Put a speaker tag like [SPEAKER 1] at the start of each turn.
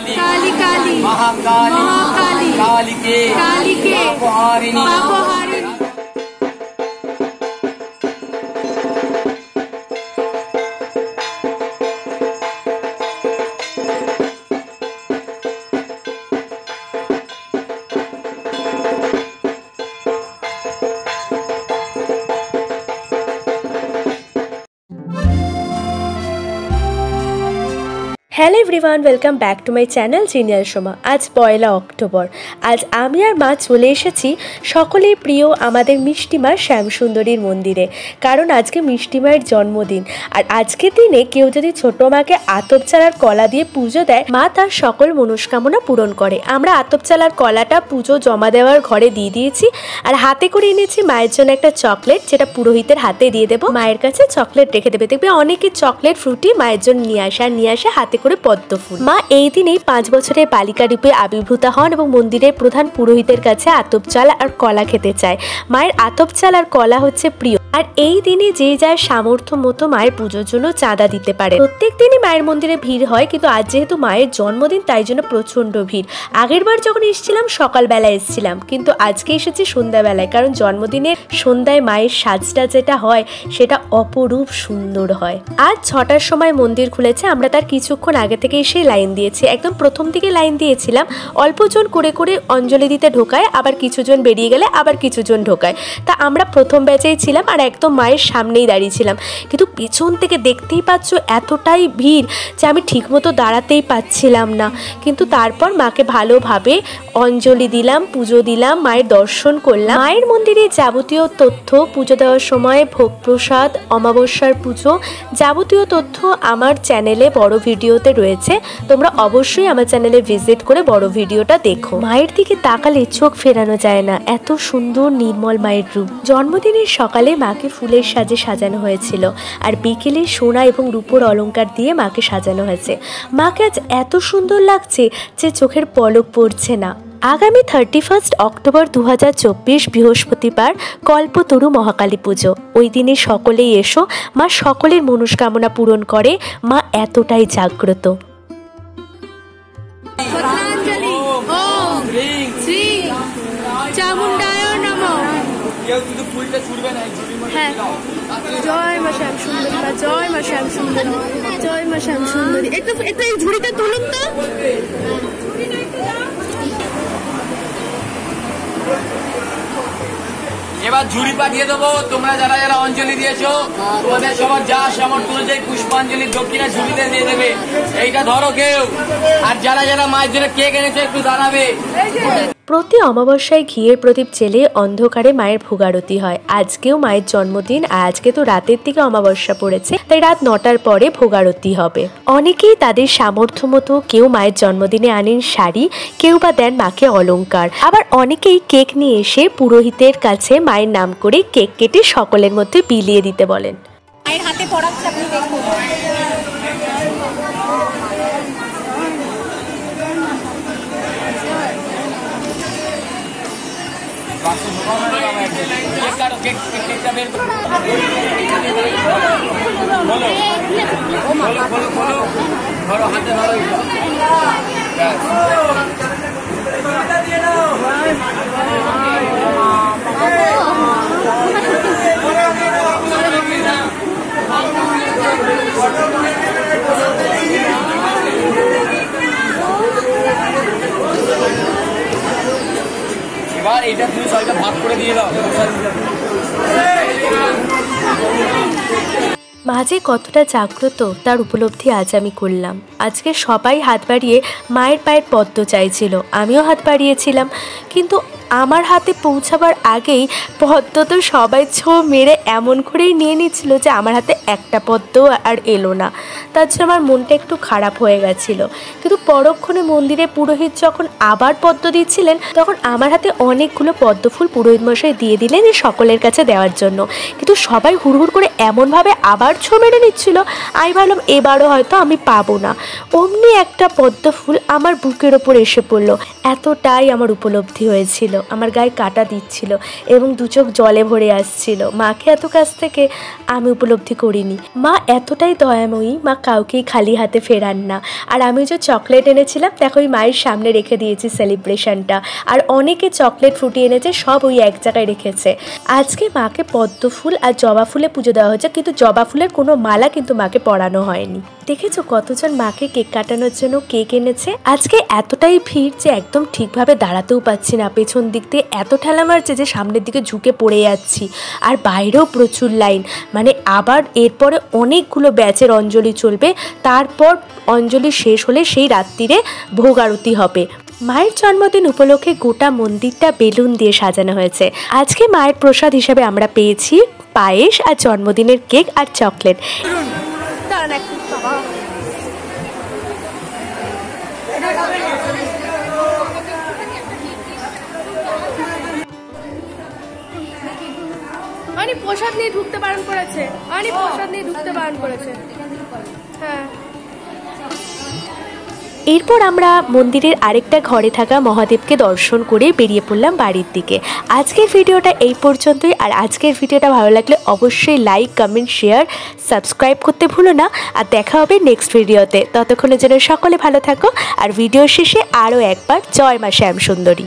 [SPEAKER 1] काली काली काली महाकाली महाकाली कालिके कालिके पापहारिणी पापहारिणी।
[SPEAKER 2] Hello everyone, welcome back to my channel জিনিয়াল সোমা। আজ 1 অক্টোবর। আজ আমি আর মা চলে এসেছি সকলের প্রিয় আমাদের মিষ্টিমার শ্যামসুন্দরীর মন্দিরে, কারণ আজকে মিষ্টিমায়ের জন্মদিন। আর আজকের দিনে কেউ যদি ছোটো মাকে আতপ চালার কলা দিয়ে পুজো দেয়, মা তার সকল মনস্কামনা পূরণ করে। আমরা আতপ চালার কলাটা পুজো জমা দেওয়ার ঘরে দিয়ে দিয়েছি, আর হাতে করে এনেছি মায়ের জন্য একটা চকলেট, যেটা পুরোহিতের হাতে দিয়ে দেবো। মায়ের কাছে চকলেট রেখে দেবে। দেখবে অনেকে চকলেট ফ্রুটি মায়ের জন্য নিয়ে আসে, আর নিয়ে আসে হাতে করে পদ্ম ফুল। মা এই দিনেই 5 বছরের বালিকা রূপে আবির্ভূত হন এবং মন্দিরের প্রধান পুরোহিতের কাছে আতপ চাল আর কলা খেতে চায়। মায়ের আতপ চাল আর কলা হচ্ছে প্রিয়। আর এই দিনে যে যার সামর্থ্য মতো মায়ের পুজোর জন্য চাঁদা দিতে পারে। প্রত্যেক দিনই মায়ের মন্দিরে ভিড় হয়, কিন্তু আজ যেহেতু মায়ের জন্মদিন তাই জন্য প্রচন্ড ভিড়। আগের বার যখন এসেছিলাম সকালবেলা এসেছিলাম, কিন্তু আজকে এসেছি সন্ধ্যাবেলায়, কারণ জন্মদিনের সন্ধ্যায় মায়ের সাজটা যেটা হয় সেটা অপরূপ সুন্দর হয়। আজ 6টার সময় মন্দির খুলেছে। আমরা তার কিছুক্ষণ আগে থেকে এসে লাইন দিয়েছি। একদম প্রথম দিকে লাইন দিয়েছিলাম। অল্পজন করে করে অঞ্জলি দিতে ঢোকায়, আবার কিছুজন বেরিয়ে গেলে আবার কিছুজন ঢোকায়। তা আমরা প্রথম ব্যাচেই ছিলাম আর একদম মায়ের সামনেই দাঁড়িয়েছিলাম। কিন্তু পেছন থেকে দেখতেই পাচ্ছ এতটাই ভিড় যে আমি ঠিকমতো দাঁড়াতেই পাচ্ছিলাম না। কিন্তু তারপর মাকে ভালোভাবে অঞ্জলি দিলাম, পুজো দিলাম, মায়ের দর্শন করলাম। মায়ের মন্দিরে যাবতীয় তথ্য, পুজো দেওয়ার সময় ভোগ প্রসাদ, অমাবস্যার পুজো, যাবতীয় তথ্য আমার চ্যানেলে বড় ভিডিওতে রয়েছে। তোমরা অবশ্যই আমার চ্যানেলে ভিজিট করে বড় ভিডিওটা দেখো। মায়ের দিকে তাকালে চোখ ফেরানো যায় না, এত সুন্দর নির্মল মায়ের রূপ। জন্মদিনের সকালে মাকে ফুলের সাজে সাজানো হয়েছিল, আর বিকেলে সোনা এবং রূপোর অলংকার দিয়ে মাকে সাজানো হয়েছে। মাকে আজ এত সুন্দর লাগছে যে চোখের পলক পড়ছে না। আগামী 31 অক্টোবর 2024 বৃহস্পতিবার কল্পতরু মহাকালী পুজো। ওই দিনে সকলেই এসো, মা সকলের মনস্কামনা পূরণ করে। মা এতটাই জাগ্রত।
[SPEAKER 1] জয় মা শ্যামসুন্দরী, জয় মা শ্যামসুন্দরী, জয় মা শ্যামসুন্দরী। একটু এই ঝুড়িটা তুলুন তো।
[SPEAKER 3] এবার ঝুড়ি পাঠিয়ে দেবো। তোমরা যারা যারা অঞ্জলি দিয়েছো তোমাদের সবার যা সামর্থ্য অনুযায়ী পুষ্পাঞ্জলি দক্ষিণা ঝুড়িতে দিয়ে দেবে। এইটা ধরো কেউ। আর যারা যারা মায়ের জন্য কেক এনেছো একটু দাঁড়াবে।
[SPEAKER 2] প্রতি অমাবস্যায় ঘিয়ের প্রদীপ জেলে অন্ধকারে মায়ের ভোগারতি হয়। আজকেও মায়ের জন্মদিন, আর আজকে তো রাতের দিকে অমাবস্যা পড়েছে, তাই রাত 9টার পরে ভোগারতি হবে। অনেকেই তাদের সামর্থ্য মতো কেউ মায়ের জন্মদিনে আনেন শাড়ি, কেউ বা দেন মাকে অলংকার। আবার অনেকেই কেক নিয়ে এসে পুরোহিতের কাছে মায়ের নাম করে কেক কেটে সকলের মধ্যে বিলিয়ে দিতে বলেন।
[SPEAKER 1] মায়ের হাতে পড়াচ্ছে, আপনি দেখুন।
[SPEAKER 3] ধরো হাতে ধরো। এবার এইটা তুমি সবাইকে ভাগ করে দিয়ে দাও।
[SPEAKER 2] মাঝে কতটা জাগ্রত তার উপলব্ধি আজ আমি করলাম। আজকে সবাই হাত বাড়িয়ে মায়ের পায়ের পদ্ম চাইছিল, আমিও হাত বাড়িয়েছিলাম, কিন্তু আমার হাতে পৌঁছাবার আগেই পদ্ম তো সবাই ছো মেরে এমন করেই নিয়ে নিচ্ছিল যে আমার হাতে একটা পদ্ম আর এলো না। তার জন্য আমার মনটা একটু খারাপ হয়ে গেছিলো। কিন্তু পরক্ষণে মন্দিরে পুরোহিত যখন আবার পদ্ম দিচ্ছিলেন, তখন আমার হাতে অনেকগুলো পদ্ম ফুল পুরোহিত মশাই দিয়ে দিলেন সকলের কাছে দেওয়ার জন্য। কিন্তু সবাই হুড়হুড় করে এমনভাবে আবার ছো মেরে নিচ্ছিল, আমি ভাবলাম এবারও হয়তো আমি পাবো না। অমনি একটা পদ্ম ফুল আমার বুকের ওপর এসে পড়লো, এতটাই আমার উপলব্ধি হয়েছিল। আমার গায়ে কাটা দিচ্ছিল এবং দু চোখ জলে ভরে আসছিল। মাকে এত কাছ থেকে আমি উপলব্ধি করিনি। মা এতটাই দয়াময়ী, মা কাউকেই খালি হাতে ফেরান না। আর আমি যে চকলেট এনেছিলাম দেখো ওই মায়ের সামনে রেখে দিয়েছি সেলিব্রেশনটা। আর অনেকে চকলেট ফুটিয়ে এনেছে, সব ওই এক জায়গায় রেখেছে। আজকে মাকে পদ্ম ফুল আর জবা ফুলে পুজো দেওয়া হয়েছে, কিন্তু জবা ফুলের কোনো মালা কিন্তু মাকে পরানো হয়নি। দেখেছো কতজন মাকে কেক কাটানোর জন্য কেক এনেছে। আজকে এতটাই ভিড় যে একদম ঠিকভাবে দাঁড়াতেও পাচ্ছি না। পেছন দিক দিয়ে এত ঠেলা মারছে যে সামনের দিকে ঝুঁকে পড়ে যাচ্ছি। আর বাইরেও প্রচুর লাইন, মানে আবার এরপরে অনেকগুলো ব্যাচের অঞ্জলি চলবে। তারপর অঞ্জলি শেষ হলে সেই রাত্রিরে ভোগ আরতি হবে। মায়ের জন্মদিন উপলক্ষে গোটা মন্দিরটা বেলুন দিয়ে সাজানো হয়েছে। আজকে মায়ের প্রসাদ হিসাবে আমরা পেয়েছি পায়েস আর জন্মদিনের কেক আর চকলেট।
[SPEAKER 1] অনেক প্রসাদ নিয়ে ঢুকতে বারণ করেছে, অনেক প্রসাদ নিয়ে ঢুকতে বারণ করেছে। হ্যাঁ,
[SPEAKER 2] এরপর আমরা মন্দিরের আরেকটা ঘরে থাকা মহাদেবকে দর্শন করে বেরিয়ে পড়লাম বাড়ির দিকে। আজকের ভিডিওটা এই পর্যন্তই। আর আজকের ভিডিওটা ভালো লাগলে অবশ্যই লাইক, কমেন্ট, শেয়ার, সাবস্ক্রাইব করতে ভুলো না। আর দেখা হবে নেক্সট ভিডিওতে। ততক্ষণের জন্য সকলে ভালো থাকো। আর ভিডিও শেষে আরও একবার জয় মা শ্যামসুন্দরী।